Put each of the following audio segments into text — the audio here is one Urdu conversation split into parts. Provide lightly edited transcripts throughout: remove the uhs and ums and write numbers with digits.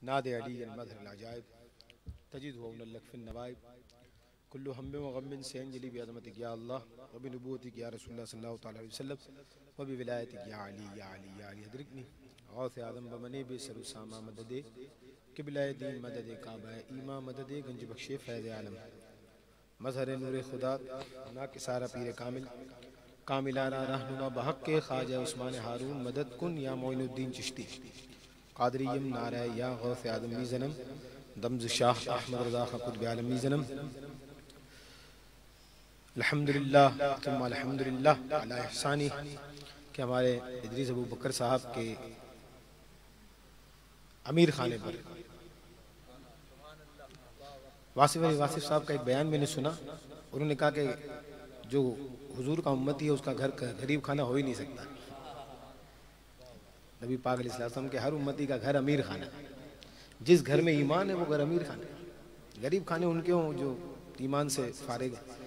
ناد علی المظہر العجائب تجد ہون لک فی النوائب کل ہم و غم سینجلی بعظمتک یا اللہ وبنبوتک یا رسول اللہ صلی اللہ علیہ وسلم وبولایتک یا علی یا علی یا علی ادرکنی غوث اعظم بمنی بے سر و سامہ مدد قبلہ دین مدد کعبہ ایمان مدد گنج بخش فیض عالم مظہر نور خدا ناکسارہ پیر کامل کاملانہ رہنما بحق خواجہ عثمان ہارون مدد کن یا معین الدین چشتی قادریم نعرہ یا غوث اعظم میزنم دمز شاہ احمد رضا قطب عالم میزنم الحمدللہ ثم الحمدللہ علی احسانی کہ ہمارے ادریس ابو بکر صاحب کے امیر خانے پر واصف صاحب کا ایک بیان میں نے سنا. انہوں نے کہا کہ جو حضور کا امتی ہے اس کا گھر غریب خانہ ہو ہی نہیں سکتا. نبی پاک علیہ السلام کے ہر امتی کا گھر امیر خانہ ہے. جس گھر میں ایمان ہے وہ گھر امیر خانہ ہے. غریب خانے ان کے ہوں جو ایمان سے فارغ ہیں.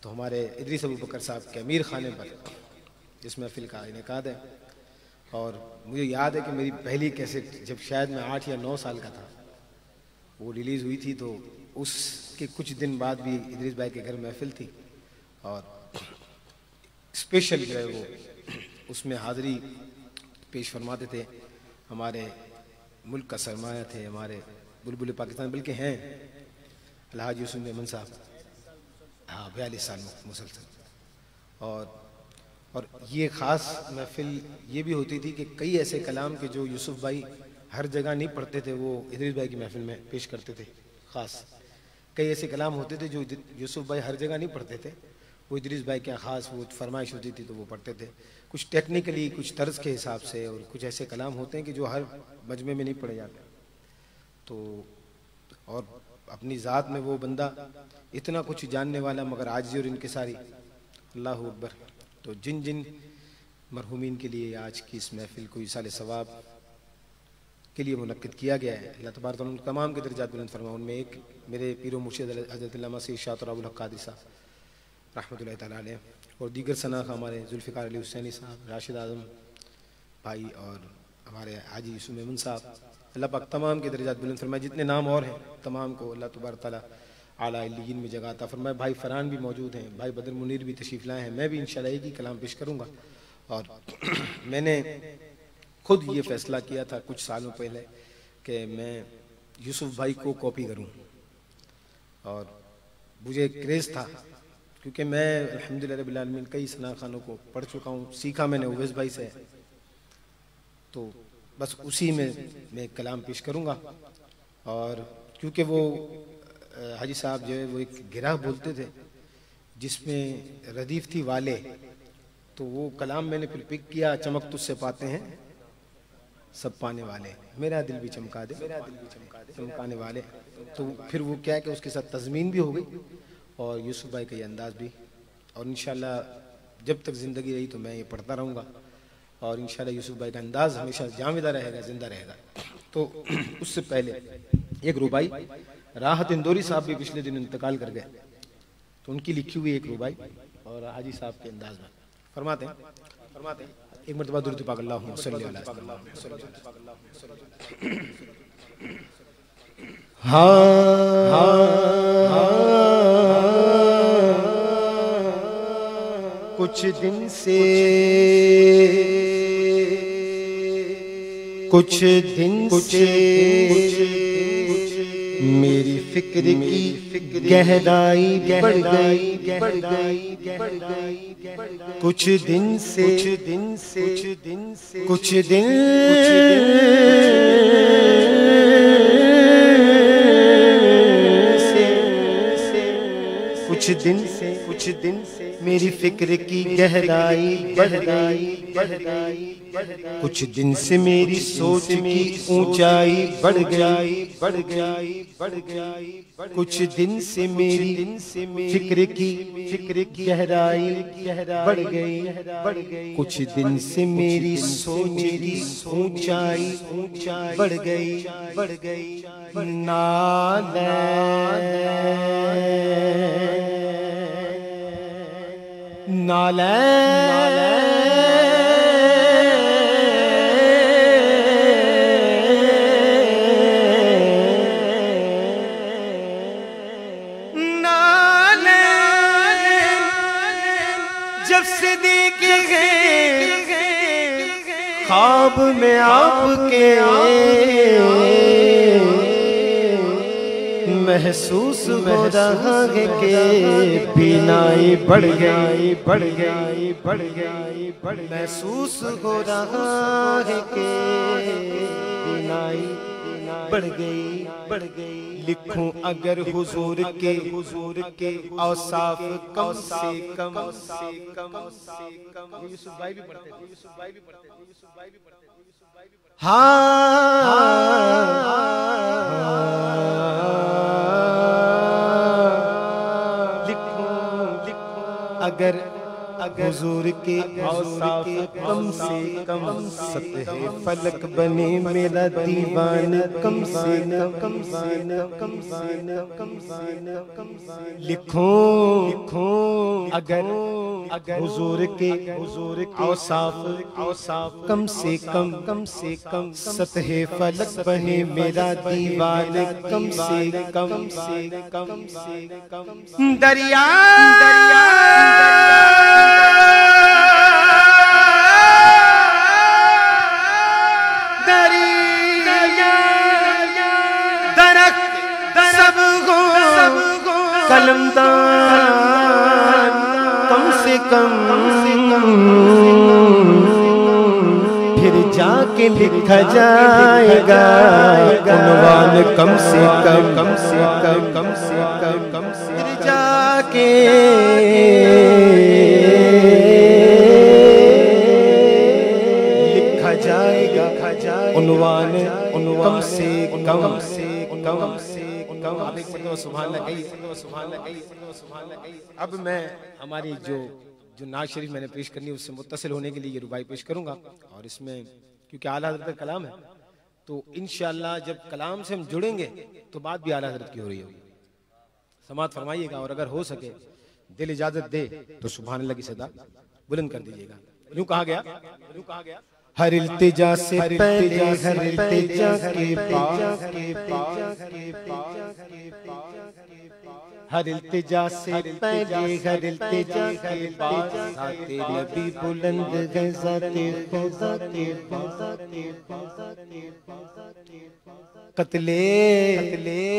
تو ہمارے ادریس ابو بکر صاحب کے امیر خانے پر اس محفل کا انعقاد ہے. اور مجھے یاد ہے کہ میری پہلی کیسٹ جب شاید میں 8 یا 9 سال کا تھا وہ ریلیز ہوئی تھی, تو اس کے کچھ دن بعد بھی ادریس بھائی کے گھر محفل تھی اور اسپیشل جو ہے وہ اس میں حاضری پیش فرماتے تھے. ہمارے ملک کا سرمایہ تھے, ہمارے بلبل پاکستان بلکہ ہیں الحاج یوسف میمن صاحب. 42 سال مسلسل. اور یہ خاص محفل یہ بھی ہوتی تھی کہ کئی ایسے کلام کے جو یوسف بھائی ہر جگہ نہیں پڑھتے تھے وہ ادریس بھائی کی محفل میں پیش کرتے تھے. خاص کئی ایسے کلام ہوتے تھے جو یوسف بھائی ہر جگہ نہیں پڑھتے تھے, وہ ادریس بھائی کے خاص وہ فرمائش ہوتی تھی تو وہ پڑھتے تھے. کچھ ٹیکنیکلی کچھ طرز کے حساب سے, اور کچھ ایسے کلام ہوتے ہیں کہ جو ہر مجمع میں نہیں پڑھے جاتے. تو اور اپنی ذات میں وہ بندہ اتنا کچھ جاننے والا مگر عاجزی اور انکساری. اللہ اکبر. تو جن مرحومین کے لیے آج کی اس محفل کو ایصال ثواب کے لیے منعقد کیا گیا ہے, اللہ تبارک و تعالیٰ تمام کے درجات بلند فرمائے. ان میں ایک میرے پیر و مرشد حضرت علامہ سید شاہ طراب الحق قادری صاحب رحمۃ اللہ تعالیٰ علیہ, اور دیگر ثناء ہمارے ذوالفقار علی حسینی صاحب, راشد اعظم بھائی, اور ہمارے حاجی یوسف میمن صاحب. اللہ پاک تمام کے درجات بلند فرمائے. جتنے نام اور ہیں تمام کو اللہ تبارک تعالیٰ اعلیٰ علیین میں جگہ عطا فرمائے. بھائی فرحان بھی موجود ہیں, بھائی بدر منیر بھی تشریف لائے ہیں. میں بھی انشاءاللہ ایک ہی کلام پیش کروں گا. اور میں نے خود یہ فیصلہ کیا تھا کچھ سالوں پہلے کہ میں یوسف بھائی کو کاپی کروں, اور مجھے کریز تھا کیونکہ میں الحمدللہ رب العالمین کئی ثناء خانوں کو پڑھ چکا ہوں. سیکھا میں نے اویس بھائی سے, تو بس اسی میں ایک کلام پیش کروں گا. اور کیونکہ وہ حاجی صاحب جو ہے وہ ایک گرہ بولتے تھے جس میں ردیف تھی والے, تو وہ کلام میں نے پھر پک کیا, چمک تجھ سے پاتے ہیں سب پانے والے, میرا دل بھی چمکا دے چمکانے والے. تو پھر وہ کیا کہ اس کے ساتھ تضمین بھی ہو گئی اور یوسف بھائی کا یہ انداز بھی. اور انشاءاللہ جب تک زندگی رہی تو میں یہ پڑھتا رہوں گا, اور انشاءاللہ یوسف بھائی کا انداز ہمیشہ جامدہ رہے گا, زندہ رہے گا. تو اس سے پہلے ایک ربائی راحت اندوری صاحب بھی پچھلے دن انتقال کر گئے, تو ان کی لکھی ہوئی ایک ربائی اور حاجی صاحب کے انداز میں فرماتے ہیں. ایک مرتبہ درود پاک اللہم صلی اللہ علیہ وسلم. کچھ دن سے میری فکر کی گہرائی بڑھ گئی. کچھ دن سے میری فکر کی گہرائی بڑھ گئی. کچھ دن سے میری سوچ کی اونچائی بڑھ گئی. کچھ دن سے میری فکر کی گہرائی بڑھ گئی. کچھ دن سے میری سوچ کی اونچائی بڑھ گئی. اب میں آپ کے محسوس ہو رہا ہے کہ بینائی بڑھ گئی بڑھ گئی بڑھ گئی محسوس ہو رہا ہے کہ بینائی بڑھ گئی بڑھ گئی لکھوں اگر حضور کے اوصاف کم سے کم یوسف بھائی بھی پڑھتے تھے اگر حضور کے اوصاف کم سے کم سطح فلک بنے میرا دیوان کم سے کم لکھوں اگر حضور کے اوصاف کم سے کم سطح فلک بنے میرا دیوان کم سے کم دریا قلمدان کم سے کم پھر جا کے لکھا جائے گا عنوان کم سے کم پھر جا کے لکھا جائے گا عنوان کم سے کم آپ ایک مرتبہ سبحان اللہ کہیے اب میں ہماری جو نعت شریف میں نے پیش کرنی ہے اس سے متصل ہونے کے لیے یہ ربائی پیش کروں گا اور اس میں کیونکہ اعلیٰ حضرت کا کلام ہے تو انشاءاللہ جب کلام سے ہم جڑیں گے تو بات بھی اعلیٰ حضرت کی ہو رہی ہوگی سماعت فرمائیے گا اور اگر ہو سکے دل اجازت دے تو سبحان اللہ کی صدا بلند کر دیجیے گا یوں کہا گیا ہر التجا سے پہلے ہر التجا کے بعد ہر التجا سے پہلے ہر التجا کے بعد ذات نبی بلند ہے ذات خدا کے قتل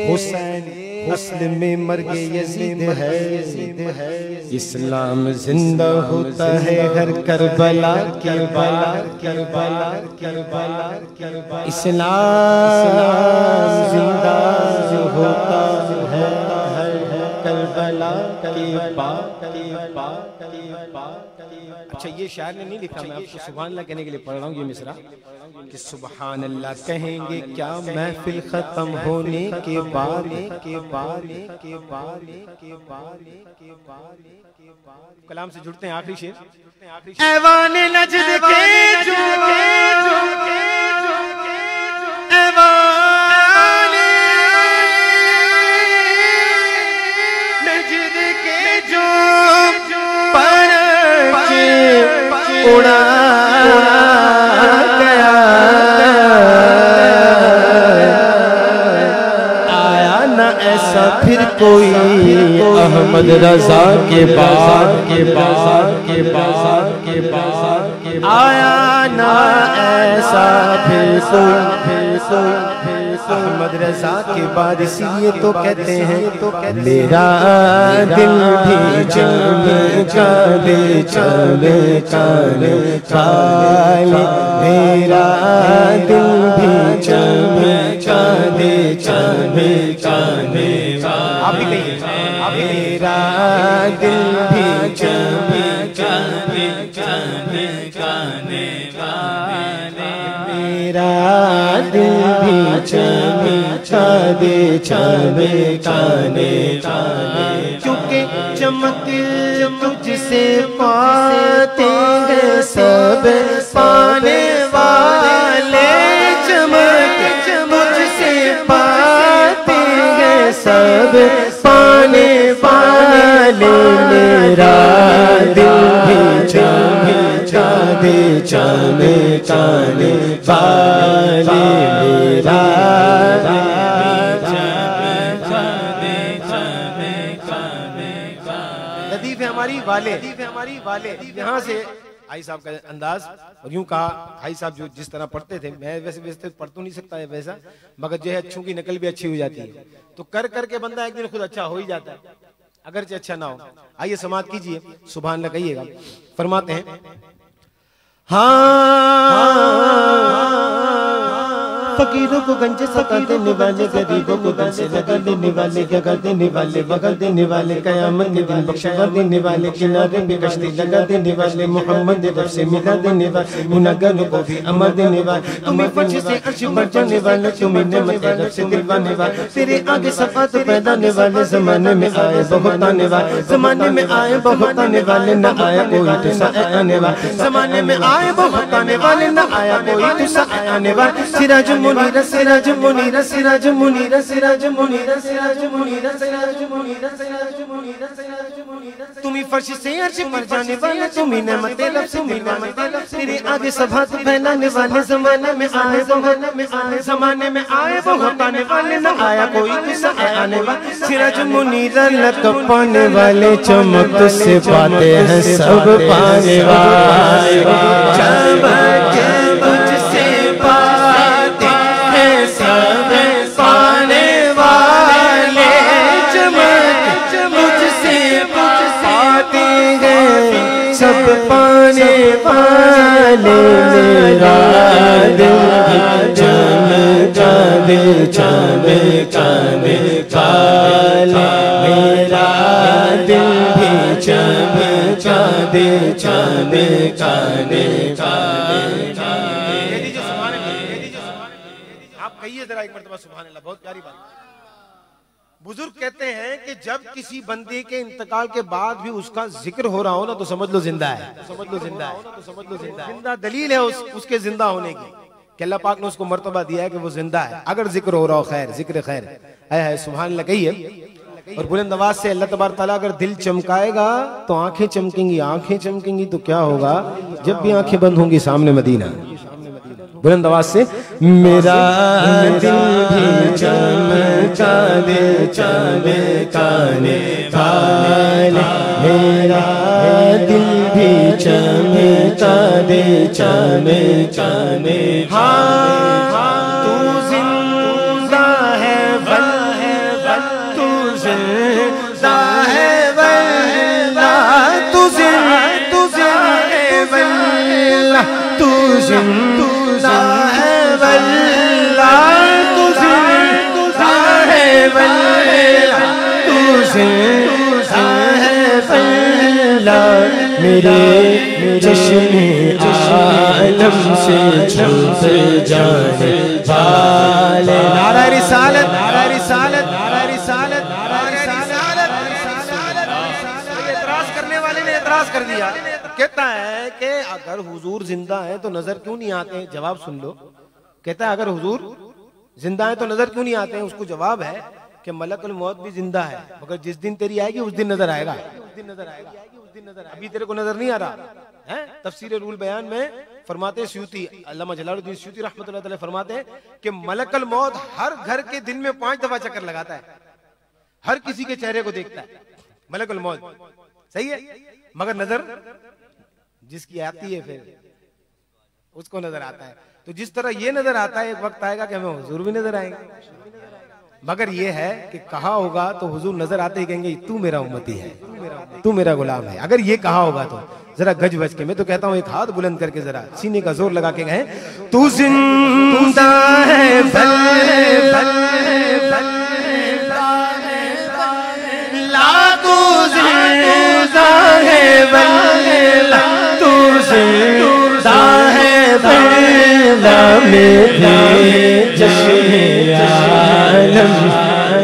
حسین اصل میں مرگ یزید ہے اسلام زندہ ہوتا ہے ہر کربلا اسلام زندہ ہوتا ہے کربلا کے بعد اچھا یہ شاعر نے نہیں لکھا میں آپ کو سبحان اللہ کہنے کے لیے پڑھ رہا ہوں یہ مصرع کہ سبحان اللہ کہیں گے کیا محفل ختم ہونے کے بعد کلام سے جڑتے ہیں آخری شعر ایوان نجد کے جو ایوان نجد کے جو پرچ اڑا گیا آیا نہ ایسا پھر کوئی احمد رضا کے بعد آیا نہ ایسا پھر کوئی احمد رضا کے بعد اسی لیے تو کہتے ہیں میرا دل بھی چلے چلے میرا دل بھی چلے آپ بھی کہیے میرا دل بھی چلے میرا دل بھی چانے کیونکہ چمک تجھ سے پاتے ہیں سب پانے والے چمک تجھ سے پاتے ہیں سب پانے والے میرا دل بھی چانے والے میرا لطیف ہے ہماری والے یہاں سے بھائی صاحب کا انداز، اور یوں کہا بھائی صاحب جو جس طرح پڑھتے تھے، میں ویسے پڑھ تو نہیں سکتا ہے ویسا، مگر جو ہے اچھوں کی نقل بھی اچھی ہو جاتی ہے، تو کر کر کے بندہ ایک دن خود اچھا ہو ہی جاتا ہے، اگرچہ اچھا نہ ہو۔ آئیے سماعت کیجئے، سبحان اللہ کہیے گا۔ فرماتے ہیں فقیروں کو گنج ستا دینے والے، غریبوں کو دل سے لگا دینے والے، جگہ دینے والے، بغل دینے والے، قیامت کے دن بخشوا دینے والے، کنارے پہ کشتی لگا دینے والے، محمد رب سے ملا دینے والے، گناہگاروں کو بھی امر دینے والے، تمہیں فرش سے عرش پر جانے والے، تمہیں نعمت رب سے دلوانے والے، تیرے آگے صفات پیدانے والے، زمانے میں آئے بہت آنے والے، زمانے میں آئے بہت آنے والے، نہ آیا کوئی تو سائے آنے والے، زمانے میں آئے بہت آنے والے، نہ آیا کوئی تو سائے آنے والے، سراج منیر سراج منیر سراج منیر سراج منیر سراج منیر سراج منیر سراج منیر سراج منیر، تمہیں فرش سے عرش پر جانے والے، تمہیں نعمت رب سے ملوانے والے، تیرے آگے صفات پھیلانے والے، زمانے میں آئے بہت آنے والے، زمانے میں آئے بہت آنے والے، نہ آیا کوئی قصہ آنے والے، سراج منیر لقب پانے والے، چمک سے پاتے ہیں سب پانے والے، چمک تجھ سے پاتے ہیں سب پانے والے، چمک تجھ سے پاتے ہیں سب پانے والے، میرا دل چمکا دے چمکا دے کالے، میرا دل بھی چمکا دے چمکا دے کالے۔ آپ کہیے ذرا ایک مرتبہ سبحان اللہ، بہت پیاری بات۔ بزرگ کہتے ہیں کہ جب کسی بندے کے انتقال کے بعد بھی اس کا ذکر ہو رہا ہو نا تو سمجھ لو زندہ ہے، سمجھ لو زندہ ہے، زندہ دلیل ہے اس کے زندہ ہونے کی، کہ اللہ پاک نے اس کو مرتبہ دیا ہے کہ وہ زندہ ہے، اگر ذکر ہو رہا ہو خیر، ذکر خیر ہے، سبحان اللہ کہیے۔ اور بلند آواز سے اللہ تبارک تعالیٰ اگر دل چمکائے گا تو آنکھیں چمکیں گی، آنکھیں چمکیں گی تو کیا ہوگا؟ جب بھی آنکھیں بند ہوں گی سامنے مدینہ۔ بلند آواز سے میرا دل بھی چمکا دے چمکا دے کالے، میرا دل بھی چمکا دے چمکا دے، ہاں تو زندہ ہے واللہ، تو زندہ ہے واللہ، تو زندہ ہے واللہ، تو زندہ ہے واللہ، تو زندہ ہے واللہ، تو زندہ ہے واللہ، میرے چشم عالم سے چھپ جانے والے، نعرہ رسالت نعرہ رسالت نعرہ رسالت نعرہ رسالت، اعتراض کرنے والے نے اعتراض کر دیا، کہتا ہے کہ اگر حضور زندہ ہیں تو نظر کیوں نہیں آتے ہیں؟ جواب سن لو، کہتا ہے اگر حضور زندہ ہیں تو نظر کیوں نہیں آتے ہیں؟ اس کو جواب ہے کہ ملک الموت بھی زندہ ہے، مگر جس دن تیری آئے گی اس دن نظر آئے گا، ابھی تیرے کو نظر نہیں آ رہا ہے۔ تفسیر رول بیان میں فرماتے ہیں سیوطی، علامہ جلال الدین سیوطی رحمۃ اللہ علیہ فرماتے ہیں کہ ملک الموت ہر گھر کے دن میں 5 دفعہ چکر لگاتا ہے، ہر کسی کے چہرے کو دیکھتا ہے ملک الموت، صحیح ہے، مگر نظر جس کی آتی ہے پھر اس کو نظر آتا ہے۔ تو جس طرح یہ نظر آتا ہے ایک وقت آئے گا کہ ہمیں حضور بھی نظر آئیں گے، مگر یہ ہے کہ کہا ہوگا تو حضور نظر آتے ہی کہیں گے تو میرا امتی ہے، تو میرا غلام ہے، اگر یہ کہا ہوگا تو ذرا گج بج کے، میں تو کہتا ہوں ایک ہاتھ بلند کر کے ذرا سینے کا زور لگا کے کہیں تو زندہ ہے میرے جشن عالم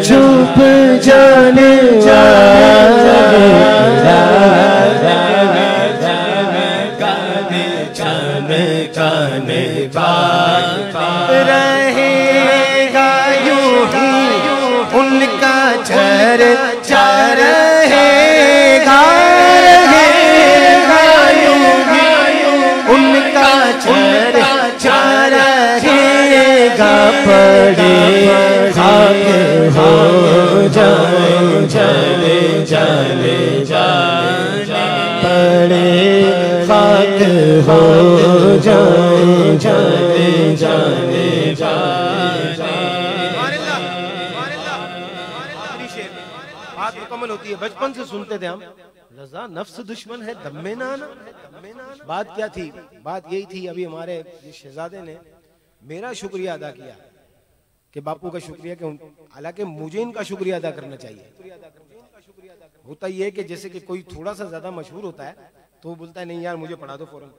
چھپ جانے والا، چمکانے والا رہے گا یوں ہی ان کا چرچا رہے گا، رہے گا یوں ہی ان کا چرچا رہے گا، پڑے خاک ہو جائیں چلے چلے جائیں، پڑے خاک ہو جائیں جانے جانے بات مکمل ہوتی ہے. بچپن سے سنتے تھے ہم رضا نفس دشمن ہے دم میں نہ آنا. بات کیا تھی؟ بات یہی تھی. ابھی ہمارے شہزادے نے میرا شکریہ ادا کیا کہ باپو کا شکریہ, کہ حالانکہ مجھے ان کا شکریہ ادا کرنا چاہیے. ہوتا یہ ہے کہ جیسے کہ کوئی تھوڑا سا زیادہ مشہور ہوتا ہے تو وہ بولتا ہے نہیں یار مجھے پڑھا دو فوراً.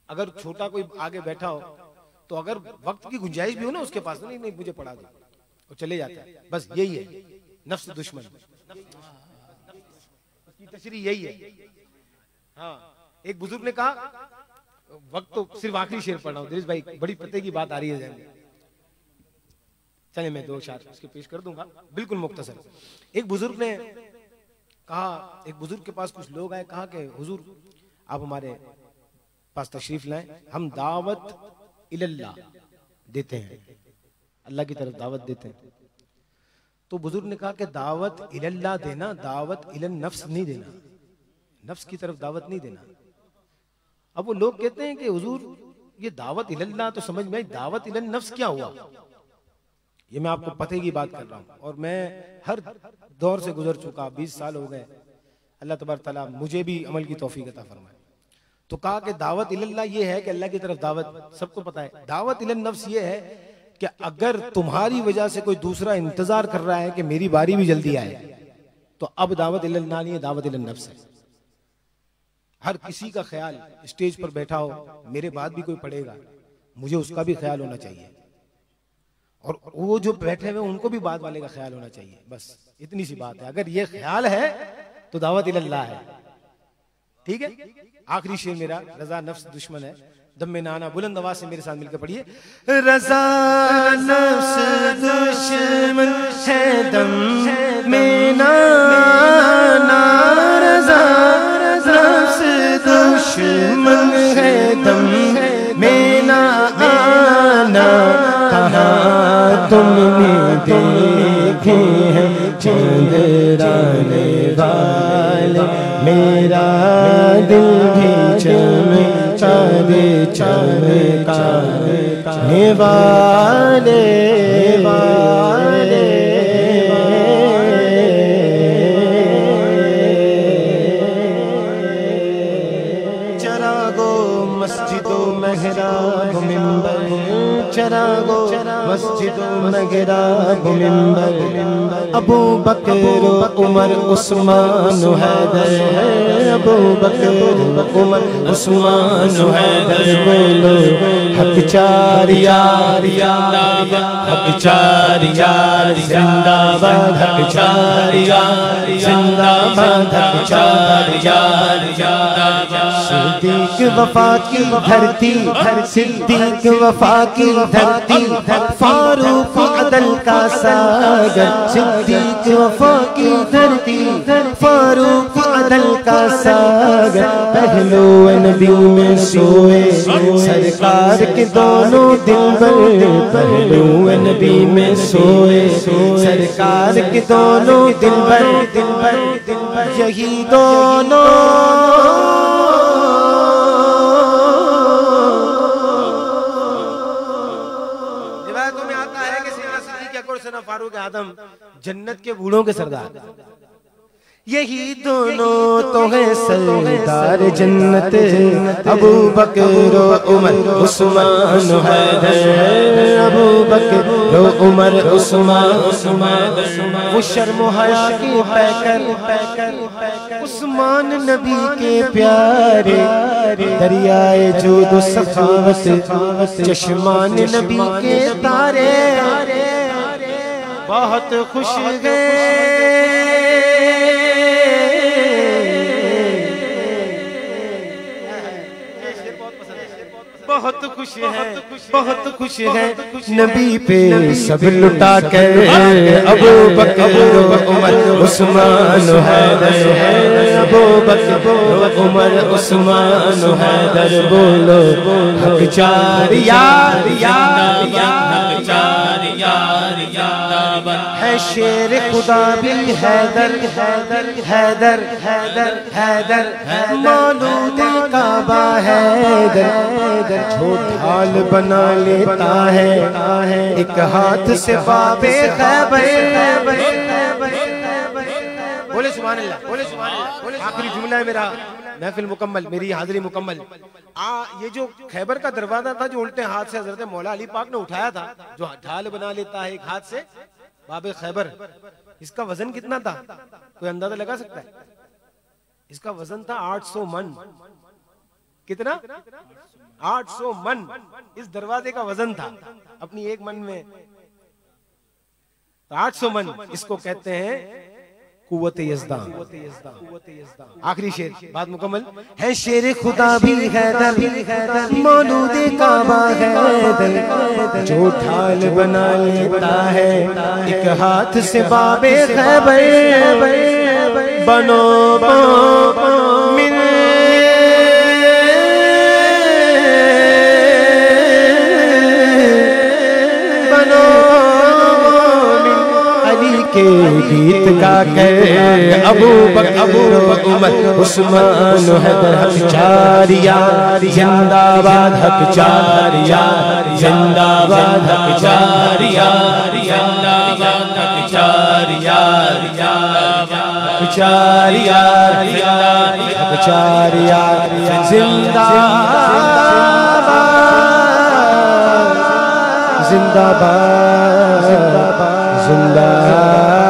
اگر چھوٹا کوئی آگے بیٹھا ہو تو اگر وقت کی گنجائش بھی ہو نا اس کے پاس, نہیں نہیں مجھے پڑھا دو, وہ چلے جاتا ہے. بس یہی ہے نفس دشمن, اس کی تشریح یہی ہے. ہاں ایک بزرگ نے کہا, وقت تو صرف آخری شعر پڑھ رہا ہوں ادریس بھائی, بڑی پتے کی بات آ رہی ہے ذہن میں, چلیں میں 2 اشعار اس کے پیش کر دوں گا بالکل مختصر. ایک بزرگ نے کہا, ایک بزرگ کے پاس کچھ لوگ آئے, کہا کہ حضور آپ ہمارے پاس تشریف لائیں, ہم دعوت اللہ دیتے ہیں, اللہ کی طرف دعوت دیتے ہیں. تو بزرگ نے کہا کہ دعوت اللہ دینا, دعوت النفس نہیں دینا, نفس کی طرف دعوت نہیں دینا. اب وہ لوگ کہتے ہیں کہ حضور یہ دعوت اللہ تو سمجھ میں, دعوت النفس کیا ہوا؟ یہ میں آپ کو پتہ کی بات کر رہا ہوں, اور میں ہر دور سے گزر چکا, 20 سال ہو گئے. اللہ تبارک تعالیٰ مجھے بھی عمل کی توفیق عطا فرمائے. تو کہا کہ دعوت اللہ یہ ہے کہ اللہ کی طرف دعوت, سب کو پتہ ہے. دعوت النفس یہ ہے کہ اگر تمہاری وجہ سے کوئی دوسرا انتظار کر رہا ہے کہ میری باری بھی جلدی آئے, تو اب دعوت اللہ نہیں ہے, دعوت النفس ہے. ہر کسی کا خیال اسٹیج پر بیٹھا ہو, میرے بعد بھی کوئی پڑھے گا, مجھے اس کا بھی خیال ہونا چاہیے, اور وہ جو بیٹھے ہوئے ان کو بھی بعد والے کا خیال ہونا چاہیے. بس اتنی سی بات ہے. اگر یہ خیال ہے تو دعوت اللہ ہے. ٹھیک ہے, آخری شعر میرا, رضا نفس دشمن ہے دم میں نانا. بلند آواز سے میرے ساتھ مل کے پڑھیے. رضا نفس دشمن ہے دم میں نانا, رضا نفس دشمن ہے دم میں نانا. کہاں تم نے دیکھے ہیں چندرانے والے, میرا دل بھی چمکانے والے. چراغو مسجد و محراب منبر, چراغو مسجد و محراب منبر, ابو بکر و عمر عثمان و حیدر, ابو بکر و عمر عثمان و حیدر. بولو حق چار یار یار, حق چار یار زندہ باد, حق چار یار زندہ باد, حق چار یار یار. صدیق وفا کی دھرتی, صدیق وفا کی دھرتی, فاروق عدل کا ساگر. صدیق وفا کی دھرتی, فاروق عدل کا ساگر. پہلو نبی میں سوئے سرکار کے دونوں دلبر, پہلو نبی میں سوئے سرکار کے دونوں دلبر. یہی دونوں فاروق اعظم جنت کے بوڑھوں کے سردار, یہی دونوں تو ہیں سردار جنت. ابو بکر و عمر عثمان و حیدر, ابو بکر و عمر عثمان. وہ شرم و حیا کی پیکر عثمان نبی کے پیارے, دریائے جود و سخاوت چشمان نبی کے تارے. بہت خوش گئے بہت خوش ہے, بہت خوش ہے نبی پہ سب لٹا کر. ابو بکر و عمر عثمان و حیدر, ابو بکر و عمر عثمان و حیدر. بولو حق چار یار یار, حق چار یار یار. ہے شیر خدا بھی حیدر حیدر حیدر حیدر حیدر مولود کعبہ حیدر جو ڈھال بنا لیتا ہے ایک ہاتھ سے باب خیبر. بولے سبحان اللہ, بولے سبحان اللہ. آخری جملہ ہے میرا, محفل مکمل, میری حاضری مکمل. یہ جو خیبر کا دروازہ تھا جو الٹے ہاتھ سے حضرت مولا علی پاک نے اٹھایا تھا, جو ڈھال بنا لیتا ہے ایک ہاتھ سے باب خیبر, اس کا وزن کتنا تھا کوئی اندازہ لگا سکتا ہے؟ اس کا وزن تھا 800 من. کتنا؟ 800 من اس دروازے کا وزن تھا اپنی ایک من میں. 800 من اس کو کہتے ہیں قوت یزدان. آخری شیر, بات مکمل ہے. شیر خدا بھی حیدر مولود کعبہ حیدر جو ڈھال بنا لیتا ہے ایک ہاتھ سے باب خیبر بنو من کے گیت کا کر ابو بکر عمر عثمان حیدر حق چاریا زندہ باد حق چاریا زندہ باد حق چاریا زندہ باد حق چاریا حق چاریا حق چاریا زندہ باد زندہ باد زندہ